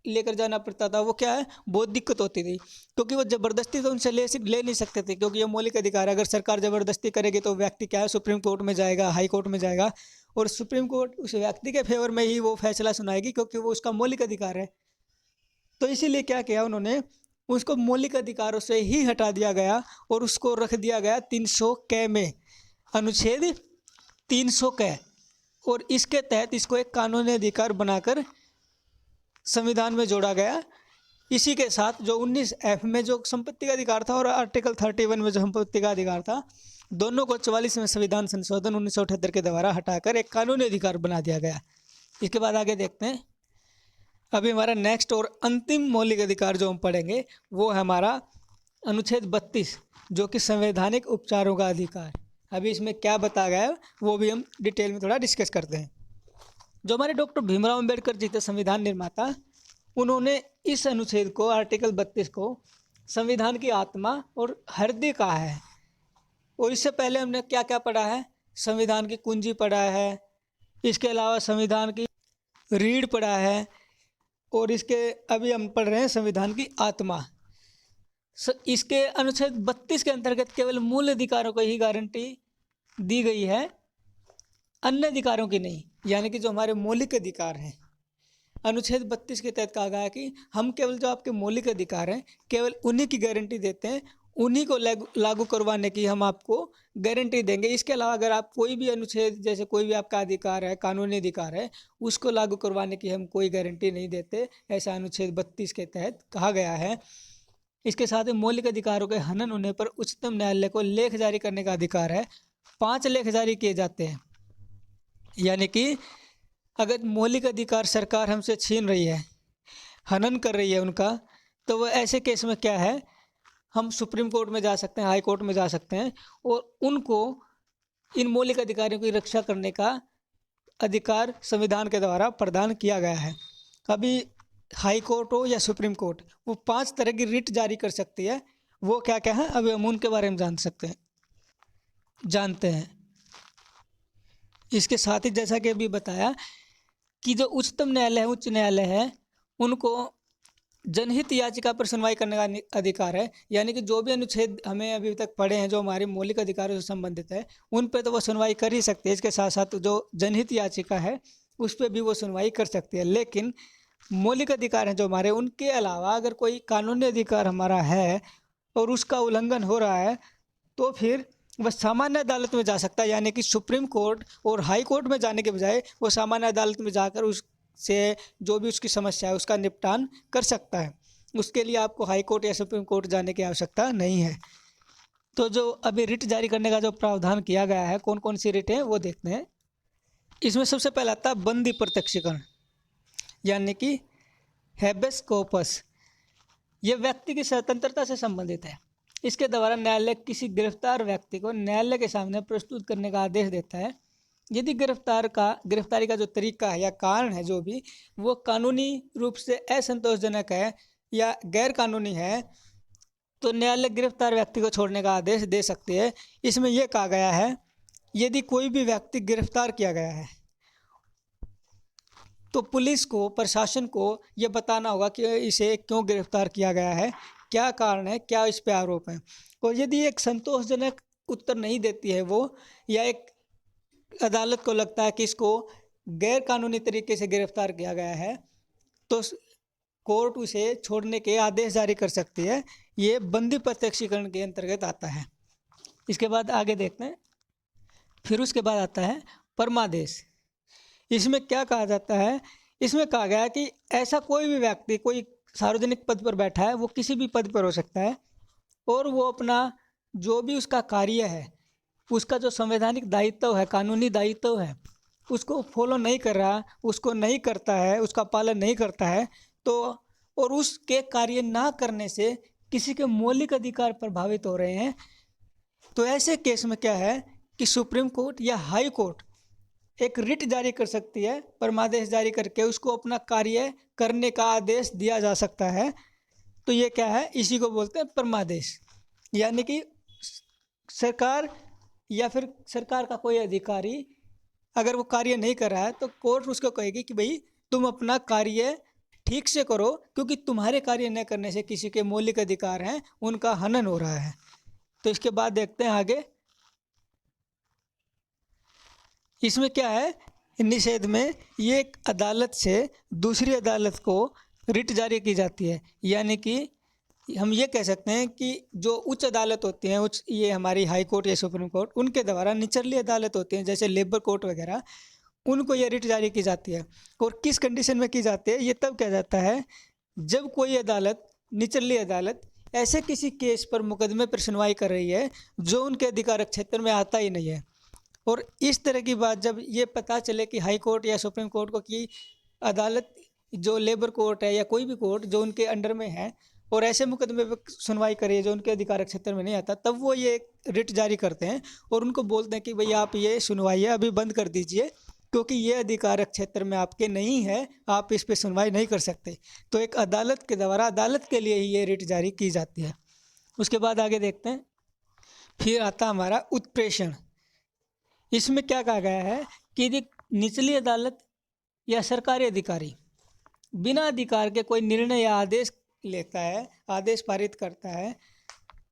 लेकर जाना पड़ता था। वो क्या है, बहुत दिक्कत होती थी क्योंकि वो ज़बरदस्ती तो उनसे ले नहीं सकते थे क्योंकि ये मौलिक अधिकार है। अगर सरकार ज़बरदस्ती करेगी तो व्यक्ति क्या है, सुप्रीम कोर्ट में जाएगा, हाई कोर्ट में जाएगा और सुप्रीम कोर्ट उस व्यक्ति के फेवर में ही वो फैसला सुनाएगी क्योंकि वो उसका मौलिक अधिकार है। तो इसीलिए क्या किया उन्होंने, उसको मौलिक अधिकारों से ही हटा दिया गया और उसको रख दिया गया 300 कै में, अनुच्छेद 300 कै, और इसके तहत इसको एक कानूनी अधिकार बनाकर संविधान में जोड़ा गया। इसी के साथ जो 19F में जो संपत्ति का अधिकार था और आर्टिकल 31 में जो संपत्ति का अधिकार था, दोनों को 44वें संविधान संशोधन 1978 के द्वारा हटाकर एक कानूनी अधिकार बना दिया गया। इसके बाद आगे देखते हैं। अभी हमारा नेक्स्ट और अंतिम मौलिक अधिकार जो हम पढ़ेंगे वो है हमारा अनुच्छेद 32 जो कि संवैधानिक उपचारों का अधिकार। अभी इसमें क्या बताया गया है वो भी हम डिटेल में थोड़ा डिस्कस करते हैं। जो हमारे डॉक्टर भीमराव अंबेडकर जी थे, संविधान निर्माता, उन्होंने इस अनुच्छेद को, आर्टिकल 32 को संविधान की आत्मा और हृदय कहा है। और इससे पहले हमने क्या क्या पढ़ा है, संविधान की कुंजी पढ़ा है, इसके अलावा संविधान की रीढ़ पढ़ा है और इसके अभी हम पढ़ रहे हैं संविधान की आत्मा। इसके अनुच्छेद 32 के अंतर्गत केवल मूल अधिकारों को ही गारंटी दी गई है, अन्य अधिकारों की नहीं। यानी कि जो हमारे मौलिक अधिकार हैं, अनुच्छेद 32 के तहत कहा गया है कि हम केवल जो आपके मौलिक अधिकार हैं केवल उन्हीं की गारंटी देते हैं, उन्हीं को लागू करवाने की हम आपको गारंटी देंगे। इसके अलावा अगर आप कोई भी अनुच्छेद, जैसे कोई भी आपका अधिकार है, कानूनी अधिकार है, उसको लागू करवाने की हम कोई गारंटी नहीं देते, ऐसा अनुच्छेद 32 के तहत कहा गया है। इसके साथ ही मौलिक अधिकारों के हनन होने पर उच्चतम न्यायालय को लेख जारी करने का अधिकार है। 5 लेख जारी किए जाते हैं। यानी कि अगर मौलिक अधिकार सरकार हमसे छीन रही है, हनन कर रही है उनका, तो वह ऐसे केस में क्या है, हम सुप्रीम कोर्ट में जा सकते हैं, हाई कोर्ट में जा सकते हैं और उनको इन मौलिक अधिकारों की रक्षा करने का अधिकार संविधान के द्वारा प्रदान किया गया है। अभी हाई कोर्ट हो या सुप्रीम कोर्ट, वो 5 तरह की रिट जारी कर सकती है। वो क्या क्या है अभी हम उनके बारे में जानते हैं। इसके साथ ही जैसा कि अभी बताया कि जो उच्चतम न्यायालय है, उच्च न्यायालय है, उनको जनहित याचिका पर सुनवाई करने का अधिकार है। यानी कि जो भी अनुच्छेद हमें अभी तक पढ़े हैं जो हमारे मौलिक अधिकारों से संबंधित है, उन पे तो वो सुनवाई कर ही सकते हैं। इसके साथ साथ जो जनहित याचिका है उस पर भी वो सुनवाई कर सकती है। लेकिन मौलिक अधिकार हैं जो हमारे, उनके अलावा अगर कोई कानूनी अधिकार हमारा है और उसका उल्लंघन हो रहा है तो फिर वह सामान्य अदालत में जा सकता है। यानी कि सुप्रीम कोर्ट और हाई कोर्ट में जाने के बजाय वो सामान्य अदालत में जाकर उससे जो भी उसकी समस्या है उसका निपटान कर सकता है। उसके लिए आपको हाई कोर्ट या सुप्रीम कोर्ट जाने की आवश्यकता नहीं है। तो जो अभी रिट जारी करने का जो प्रावधान किया गया है, कौन कौन सी रिट है वो देखते हैं। इसमें सबसे पहला आता है बंदी प्रत्यक्षीकरण, यानी कि हैबेस कॉर्पस। ये व्यक्ति की स्वतंत्रता से संबंधित है। इसके द्वारा न्यायालय किसी गिरफ्तार व्यक्ति को न्यायालय के सामने प्रस्तुत करने का आदेश देता है। यदि गिरफ्तारी का जो तरीका है या कारण है जो भी, वो कानूनी रूप से असंतोषजनक है या गैर कानूनी है, तो न्यायालय गिरफ्तार व्यक्ति को छोड़ने का आदेश दे सकती है। इसमें यह कहा गया है, यदि कोई भी व्यक्ति गिरफ्तार किया गया है तो पुलिस को, प्रशासन को यह बताना होगा कि इसे क्यों गिरफ्तार किया गया है, क्या कारण है, क्या इस पे आरोप है। और यदि एक संतोषजनक उत्तर नहीं देती है वो, या एक अदालत को लगता है कि इसको गैर कानूनी तरीके से गिरफ्तार किया गया है, तो कोर्ट उसे छोड़ने के आदेश जारी कर सकती है। ये बंदी प्रत्यक्षीकरण के अंतर्गत आता है। इसके बाद आगे देखते हैं। फिर उसके बाद आता है परमादेश। इसमें क्या कहा जाता है, इसमें कहा गया है कि ऐसा कोई भी व्यक्ति कोई सार्वजनिक पद पर बैठा है, वो किसी भी पद पर हो सकता है, और वो अपना जो भी उसका कार्य है, उसका जो संवैधानिक दायित्व है, कानूनी दायित्व है, उसको फॉलो नहीं कर रहा, उसको नहीं करता है, उसका पालन नहीं करता है, तो और उसके कार्य ना करने से किसी के मौलिक अधिकार प्रभावित हो रहे हैं, तो ऐसे केस में क्या है कि सुप्रीम कोर्ट या हाई कोर्ट एक रिट जारी कर सकती है, परमादेश जारी करके उसको अपना कार्य करने का आदेश दिया जा सकता है। तो ये क्या है, इसी को बोलते हैं परमादेश। यानी कि सरकार या फिर सरकार का कोई अधिकारी अगर वो कार्य नहीं कर रहा है, तो कोर्ट उसको कहेगी कि भाई तुम अपना कार्य ठीक से करो, क्योंकि तुम्हारे कार्य न करने से किसी के मौलिक अधिकार हैं, उनका हनन हो रहा है। तो इसके बाद देखते हैं आगे। इसमें क्या है, निषेध में ये एक अदालत से दूसरी अदालत को रिट जारी की जाती है। यानी कि हम ये कह सकते हैं कि जो उच्च अदालत होती हैं, ये हमारी हाई कोर्ट या सुप्रीम कोर्ट, उनके द्वारा निचली अदालत होती हैं जैसे लेबर कोर्ट वगैरह, उनको ये रिट जारी की जाती है। और किस कंडीशन में की जाती है, ये तब किया जाता है जब कोई अदालत, निचली अदालत, ऐसे किसी केस पर, मुकदमे पर सुनवाई कर रही है जो उनके अधिकारक क्षेत्र में आता ही नहीं है। और इस तरह की बात जब ये पता चले कि हाई कोर्ट या सुप्रीम कोर्ट को कि अदालत जो लेबर कोर्ट है या कोई भी कोर्ट जो उनके अंडर में है और ऐसे मुकदमे पर सुनवाई करे जो उनके अधिकारक क्षेत्र में नहीं आता, तब वो ये रिट जारी करते हैं और उनको बोलते हैं कि भाई आप ये सुनवाई अभी बंद कर दीजिए, क्योंकि ये अधिकारक क्षेत्र में आपके नहीं है, आप इस पर सुनवाई नहीं कर सकते। तो एक अदालत के द्वारा अदालत के लिए ही ये रिट जारी की जाती है। उसके बाद आगे देखते हैं। फिर आता हमारा उत्प्रेषण। इसमें क्या कहा गया है कि यदि निचली अदालत या सरकारी अधिकारी बिना अधिकार के कोई निर्णय या आदेश लेता है, आदेश पारित करता है,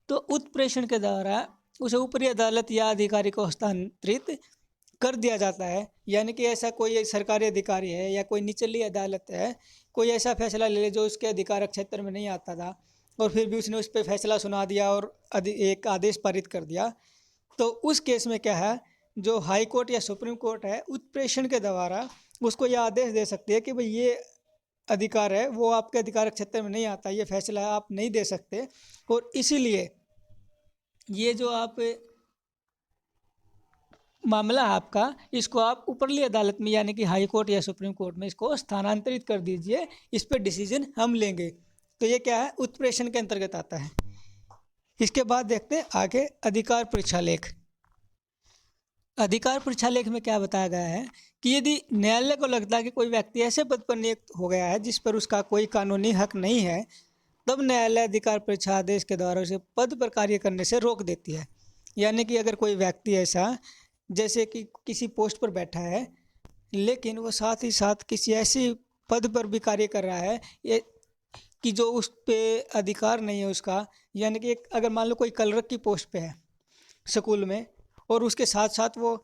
तो उत्प्रेषण के द्वारा उसे ऊपरी अदालत या अधिकारी को हस्तांतरित कर दिया जाता है। यानी कि ऐसा कोई सरकारी अधिकारी है या कोई निचली अदालत है, कोई ऐसा फैसला ले ले जो उसके अधिकारक क्षेत्र में नहीं आता था, और फिर भी उसने उस पर फैसला सुना दिया और एक आदेश पारित कर दिया, तो उस केस में क्या है, जो हाई कोर्ट या सुप्रीम कोर्ट है, उत्प्रेषण के द्वारा उसको यह आदेश दे सकती है कि भाई ये अधिकार है वो आपके अधिकारक क्षेत्र में नहीं आता, ये फैसला आप नहीं दे सकते, और इसीलिए ये जो आप मामला है आपका, इसको आप ऊपरली अदालत में यानी कि हाई कोर्ट या सुप्रीम कोर्ट में इसको स्थानांतरित कर दीजिए, इस पर डिसीजन हम लेंगे। तो ये क्या है, उत्प्रेषण के अंतर्गत आता है। इसके बाद देखते हैं आगे अधिकार परीक्षा लेख। अधिकार परीक्षा लेख में क्या बताया गया है कि यदि न्यायालय को लगता है कि कोई व्यक्ति ऐसे पद पर नियुक्त हो गया है जिस पर उसका कोई कानूनी हक नहीं है, तब न्यायालय अधिकार परीक्षा आदेश के द्वारा उसे पद पर कार्य करने से रोक देती है। यानी कि अगर कोई व्यक्ति ऐसा जैसे कि किसी पोस्ट पर बैठा है, लेकिन वो साथ ही साथ किसी ऐसी पद पर भी कार्य कर रहा है ये कि जो उस पर अधिकार नहीं है उसका, यानी कि एक अगर मान लो कोई क्लर्क की पोस्ट पे है स्कूल में, और उसके साथ साथ वो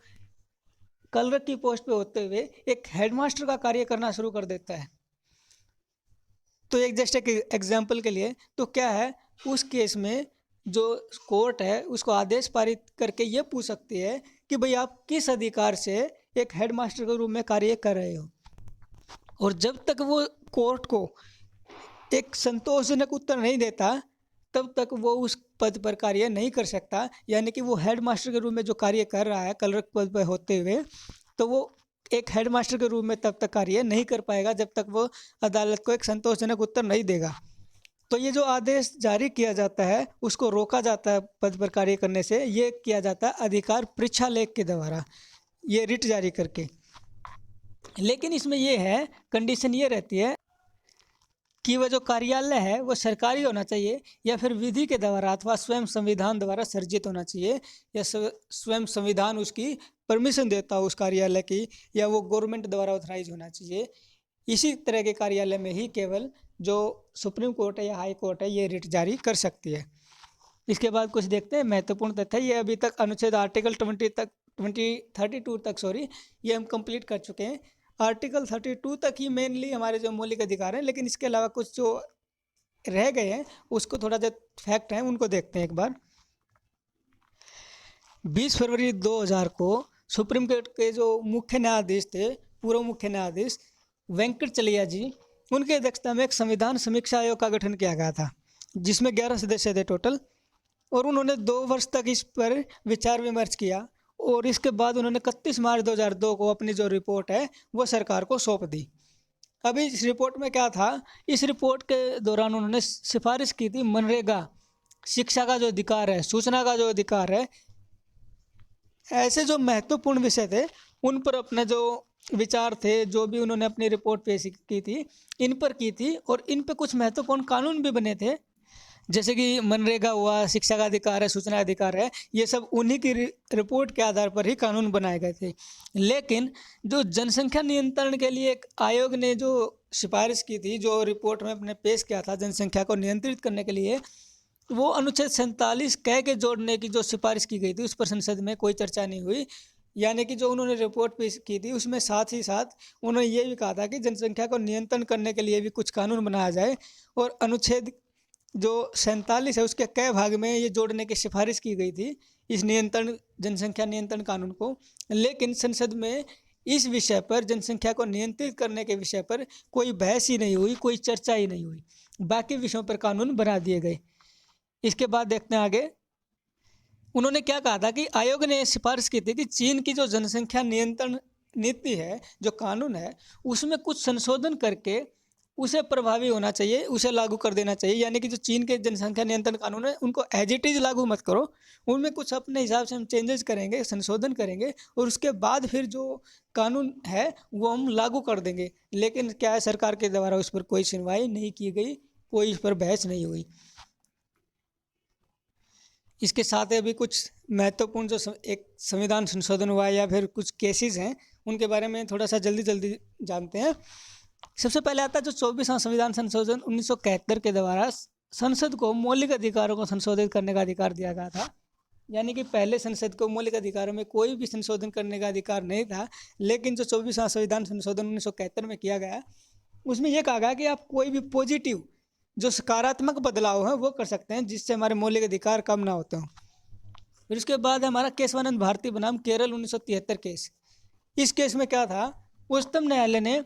क्लर्क की पोस्ट पे होते हुए एक हेडमास्टर का कार्य करना शुरू कर देता है, तो एक जस्ट एक एग्जाम्पल के लिए, तो क्या है, उस केस में जो कोर्ट है उसको आदेश पारित करके ये पूछ सकती है कि भाई आप किस अधिकार से एक हेडमास्टर के रूप में कार्य कर रहे हो। और जब तक वो कोर्ट को एक संतोषजनक उत्तर नहीं देता, तब तक वो उस पद पर कार्य नहीं कर सकता। यानी कि वो हेडमास्टर के रूप में जो कार्य कर रहा है क्लर्क पद पर होते हुए, तो वो एक हेडमास्टर के रूप में तब तक कार्य नहीं कर पाएगा जब तक वो अदालत को एक संतोषजनक उत्तर नहीं देगा। तो ये जो आदेश जारी किया जाता है उसको रोका जाता है पद पर कार्य करने से, ये किया जाता है अधिकार परीक्षा लेख के द्वारा। ये रिट जारी करके। लेकिन इसमें ये है, कंडीशन ये रहती है कि वह जो कार्यालय है वो सरकारी होना चाहिए या फिर विधि के द्वारा अथवा स्वयं संविधान द्वारा सर्जित होना चाहिए, या स्वयं संविधान उसकी परमिशन देता हो उस कार्यालय की, या वो गवर्नमेंट द्वारा ऑथराइज होना चाहिए। इसी तरह के कार्यालय में ही केवल जो सुप्रीम कोर्ट है या हाई कोर्ट है ये रिट जारी कर सकती है। इसके बाद कुछ देखते हैं महत्वपूर्ण तथ्य। ये अभी तक अनुच्छेद आर्टिकल 32 तक ये हम कंप्लीट कर चुके हैं। आर्टिकल 32 तक ही मेनली हमारे जो मौलिक अधिकार हैं, लेकिन इसके अलावा कुछ जो रह गए हैं उसको थोड़ा जो फैक्ट हैं उनको देखते हैं एक बार। 20 फरवरी 2000 को सुप्रीम कोर्ट के जो मुख्य न्यायाधीश थे, पूर्व मुख्य न्यायाधीश वेंकट चलिया जी, उनकी अध्यक्षता में एक संविधान समीक्षा आयोग का गठन किया गया था, जिसमें 11 सदस्य थे टोटल। और उन्होंने 2 वर्ष तक इस पर विचार विमर्श किया और इसके बाद उन्होंने 31 मार्च 2002 को अपनी जो रिपोर्ट है वो सरकार को सौंप दी। अभी इस रिपोर्ट में क्या था, इस रिपोर्ट के दौरान उन्होंने सिफारिश की थी मनरेगा, शिक्षा का जो अधिकार है, सूचना का जो अधिकार है, ऐसे जो महत्वपूर्ण विषय थे उन पर अपने जो विचार थे, जो भी उन्होंने अपनी रिपोर्ट पेश की थी, इन पर की थी। और इन पर कुछ महत्वपूर्ण कानून भी बने थे, जैसे कि मनरेगा हुआ, शिक्षा का अधिकार है, सूचना अधिकार है, ये सब उन्हीं की रिपोर्ट के आधार पर ही कानून बनाए गए थे। लेकिन जो जनसंख्या नियंत्रण के लिए एक आयोग ने जो सिफारिश की थी, जो रिपोर्ट में अपने पेश किया था जनसंख्या को नियंत्रित करने के लिए, वो अनुच्छेद 47 क के जोड़ने की जो सिफारिश की गई थी उस पर संसद में कोई चर्चा नहीं हुई। यानी कि जो उन्होंने रिपोर्ट पेश की थी उसमें साथ ही साथ उन्होंने ये भी कहा था कि जनसंख्या को नियंत्रण करने के लिए भी कुछ कानून बनाया जाए, और अनुच्छेद जो 47 है उसके क भाग में ये जोड़ने की सिफारिश की गई थी इस जनसंख्या नियंत्रण कानून को। लेकिन संसद में इस विषय पर, जनसंख्या को नियंत्रित करने के विषय पर कोई बहस ही नहीं हुई, कोई चर्चा ही नहीं हुई। बाकी विषयों पर कानून बना दिए गए। इसके बाद देखते हैं आगे। उन्होंने क्या कहा था कि आयोग ने सिफारिश की थी कि चीन की जो जनसंख्या नियंत्रण नीति है, जो कानून है, उसमें कुछ संशोधन करके उसे प्रभावी होना चाहिए, उसे लागू कर देना चाहिए। यानी कि जो चीन के जनसंख्या नियंत्रण कानून है उनको एज इट इज़ लागू मत करो, उनमें कुछ अपने हिसाब से हम चेंजेस करेंगे, संशोधन करेंगे, और उसके बाद फिर जो कानून है वो हम लागू कर देंगे। लेकिन क्या है, सरकार के द्वारा उस पर कोई सुनवाई नहीं की गई, कोई इस पर बहस नहीं हुई। इसके साथ अभी कुछ महत्वपूर्ण जो एक संविधान संशोधन हुआ या फिर कुछ केसेस हैं उनके बारे में थोड़ा सा जल्दी जानते हैं। सबसे पहले आता है जो 24वां संविधान संशोधन 1971 के द्वारा संसद को मौलिक अधिकारों को संशोधित करने का अधिकार दिया गया था। यानी कि पहले संसद को मौलिक अधिकारों में कोई भी संशोधन करने का अधिकार नहीं था, लेकिन जो 24वां संविधान संशोधन 1971 में किया गया उसमें यह कहा गया कि आप कोई भी पॉजिटिव जो सकारात्मक बदलाव है वो कर सकते हैं, जिससे हमारे मौलिक अधिकार कम ना होते हों। फिर उसके बाद हमारा केशवानंद भारती बनाम केरल 1973 केस। इस केस में क्या था, उच्चतम न्यायालय ने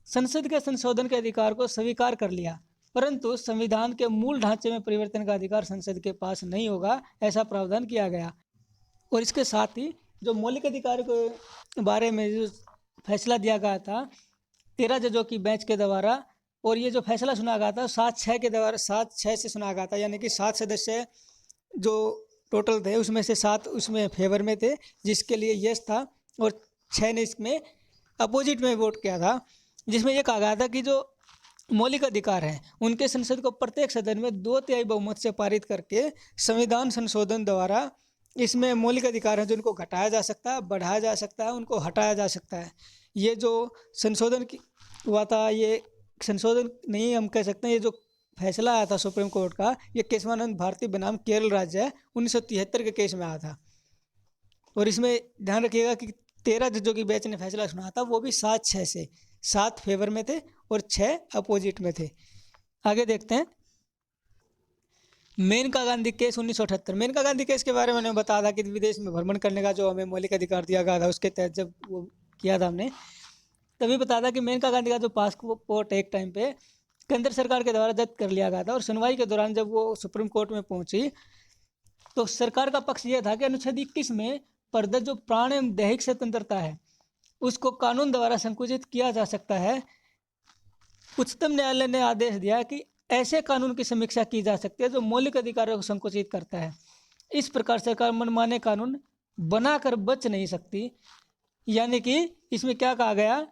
संसद के संशोधन के अधिकार को स्वीकार कर लिया, परंतु संविधान के मूल ढांचे में परिवर्तन का अधिकार संसद के पास नहीं होगा, ऐसा प्रावधान किया गया। और इसके साथ ही जो मौलिक अधिकार के बारे में जो फैसला दिया गया था 13 जजों की बेंच के द्वारा, और ये जो फैसला सुना गया था 7-6 के द्वारा, 7-6 से सुना गया था। यानी कि 7 सदस्य जो टोटल थे उसमें से 7 उसमें फेवर में थे, जिसके लिए यस था, और 6 ने इसमें अपोजिट में वोट किया था, जिसमें यह कहा गया था कि जो मौलिक अधिकार हैं उनके संसद को प्रत्येक सदन में 2/3 बहुमत से पारित करके संविधान संशोधन द्वारा इसमें मौलिक अधिकार हैं जो उनको घटाया जा सकता है, बढ़ाया जा सकता है, उनको हटाया जा सकता है। ये जो संशोधन हुआ था, ये संशोधन नहीं हम कह सकते हैं, ये जो फैसला आया था सुप्रीम कोर्ट का, ये केशवानंद भारती बनाम केरल राज्य 1973 के केस में आया था। और इसमें ध्यान रखिएगा कि 13 जजों की बेंच ने फैसला सुना था, वो भी 7-6 से, 7 फेवर में थे और 6 अपोजिट में थे। आगे देखते हैं मेनका गांधी केस 1978। मेनका गांधी केस के बारे में मैंने बताया था कि विदेश में भ्रमण करने का जो हमें मौलिक अधिकार दिया गया था, उसके तहत जब वो किया था हमने, तभी बताया था कि मेनका गांधी का जो पासपोर्ट एक टाइम पे केंद्र सरकार के द्वारा जब्त कर लिया गया था। और सुनवाई के दौरान जब वो सुप्रीम कोर्ट में पहुंची तो सरकार का पक्ष ये था कि अनुच्छेद 21 में प्रदत्त जो प्राण एवं दैहिक स्वतंत्रता है उसको कानून द्वारा संकुचित किया जा सकता है। उच्चतम न्यायालय ने आदेश दिया कि ऐसे कानून की समीक्षा की जा सकती है जो मौलिक अधिकारों को संकुचित करता है। इस प्रकार सरकार मनमाने कानून बनाकर बच नहीं सकती। यानी कि इसमें क्या कहा गया,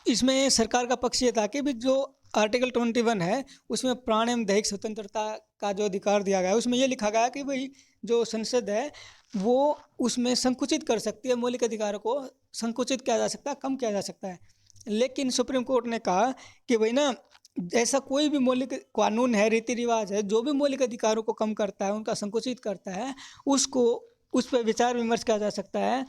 इसमें सरकार का पक्ष ये था कि भी जो आर्टिकल 21 है उसमें प्राण एवं दैहिक स्वतंत्रता का जो अधिकार दिया गया है, उसमें ये लिखा गया कि भाई जो संसद है वो उसमें संकुचित कर सकती है, मौलिक अधिकारों को संकुचित किया जा सकता है, कम किया जा सकता है। लेकिन सुप्रीम कोर्ट ने कहा कि भाई ना, ऐसा कोई भी मौलिक कानून है, रीति रिवाज है, जो भी मौलिक अधिकारों को कम करता है, उनका संकुचित करता है, उसको उस पर विचार विमर्श किया जा सकता है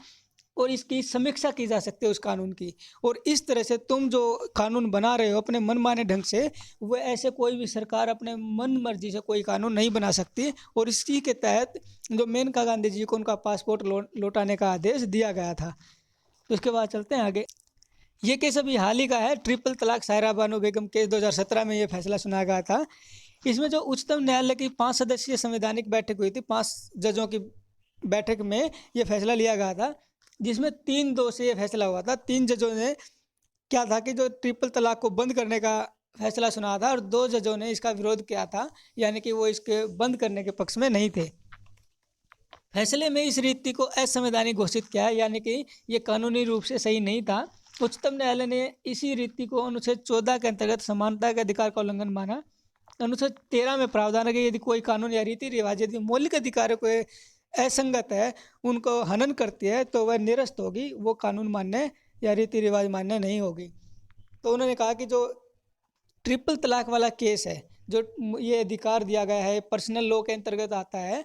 और इसकी समीक्षा की जा सकती है उस कानून की। और इस तरह से तुम जो कानून बना रहे हो अपने मनमाने ढंग से, वो ऐसे कोई भी सरकार अपने मन मर्जी से कोई कानून नहीं बना सकती। और इसी के तहत जो मेनका गांधी जी को उनका पासपोर्ट लौटाने का आदेश दिया गया था। तो उसके बाद चलते हैं आगे। ये केस अभी हाल ही का है, ट्रिपल तलाक सायरा बानो बेगम केस 2017 में ये फैसला सुनाया गया था। इसमें जो उच्चतम न्यायालय की 5 सदस्यीय संवैधानिक बैठक हुई थी, 5 जजों की बैठक में ये फैसला लिया गया था, जिसमें 3-2 से ये फैसला हुआ था। 3 जजों ने क्या था कि जो ट्रिपल तलाक को बंद करने का फैसला सुना था और 2 जजों ने इसका विरोध किया था, यानी कि वो इसके बंद करने के पक्ष में नहीं थे। फैसले में इस रीति को असंवैधानिक घोषित किया है, यानी कि ये कानूनी रूप से सही नहीं था। उच्चतम न्यायालय ने इसी रीति को अनुच्छेद 14 के अंतर्गत समानता के अधिकार का उल्लंघन माना। अनुच्छेद 13 में प्रावधान है कि यदि कोई कानून या रीति रिवाज यदि मौलिक अधिकारों को असंगत है, उनको हनन करती है, तो वह निरस्त होगी, वो कानून मान्य या रीति रिवाज मान्य नहीं होगी। तो उन्होंने कहा कि जो ट्रिपल तलाक वाला केस है, जो ये अधिकार दिया गया है, पर्सनल लॉ के अंतर्गत आता है,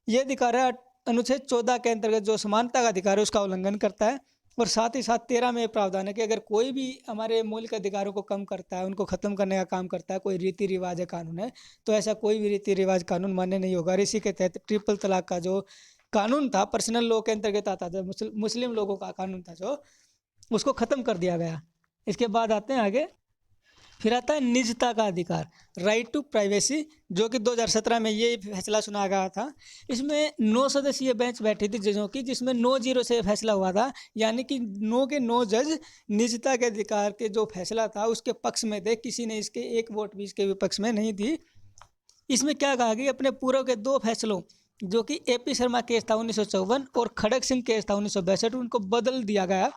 ये अधिकार है अनुच्छेद 14 के अंतर्गत जो समानता का अधिकार है उसका उल्लंघन करता है। और साथ ही साथ 13 में प्रावधान है कि अगर कोई भी हमारे मौलिक अधिकारों को कम करता है, उनको ख़त्म करने का काम करता है, कोई रीति रिवाज है, कानून है, तो ऐसा कोई भी रीति रिवाज कानून मान्य नहीं होगा। और इसी के तहत ट्रिपल तलाक का जो कानून था, पर्सनल लॉ के अंतर्गत आता था, मुस्लिम लोगों का कानून था, जो उसको ख़त्म कर दिया गया। इसके बाद आते हैं आगे। फिर आता है निजता का अधिकार, राइट टू प्राइवेसी, जो कि 2017 में ये फैसला सुनाया गया था। इसमें 9 सदस्यीय बेंच बैठी थी जजों की, जिसमें 9-0 से फैसला हुआ था, यानी कि 9 के 9 जज निजता के अधिकार के जो फैसला था उसके पक्ष में थे, किसी ने इसके एक वोट भी इसके विपक्ष में नहीं थी। इसमें क्या कहा कि अपने पूर्व के 2 फैसलों, जो कि AP शर्मा केस था 1954 और खड़ग सिंह केस था 1962, उनको बदल दिया गया।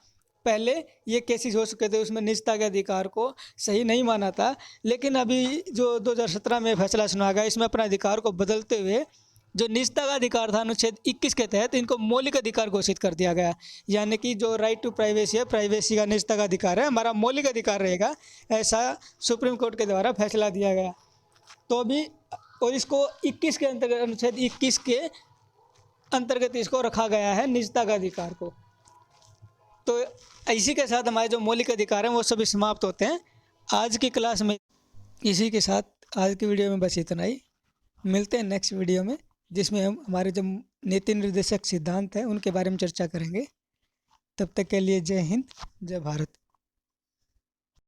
पहले ये केसेस हो चुके थे, उसमें निजता के अधिकार को सही नहीं माना था, लेकिन अभी जो 2017 में फैसला सुना गया, इसमें अपना अधिकार को बदलते हुए जो निजता का अधिकार था अनुच्छेद 21 के तहत इनको मौलिक अधिकार घोषित कर दिया गया। यानी कि जो राइट टू प्राइवेसी है, प्राइवेसी का निजता का अधिकार है, हमारा मौलिक अधिकार रहेगा, ऐसा सुप्रीम कोर्ट के द्वारा फैसला दिया गया। तो अभी और इसको 21 के अंतर्गत, अनुच्छेद 21 के अंतर्गत इसको रखा गया है, निजता का अधिकार को। तो इसी के साथ हमारे जो मौलिक अधिकार हैं वो सभी समाप्त होते हैं आज की क्लास में। इसी के साथ आज की वीडियो में बस इतना ही। मिलते हैं नेक्स्ट वीडियो में, जिसमें हम हमारे जो नीति निर्देशक सिद्धांत हैं उनके बारे में चर्चा करेंगे। तब तक के लिए जय हिंद, जय भारत।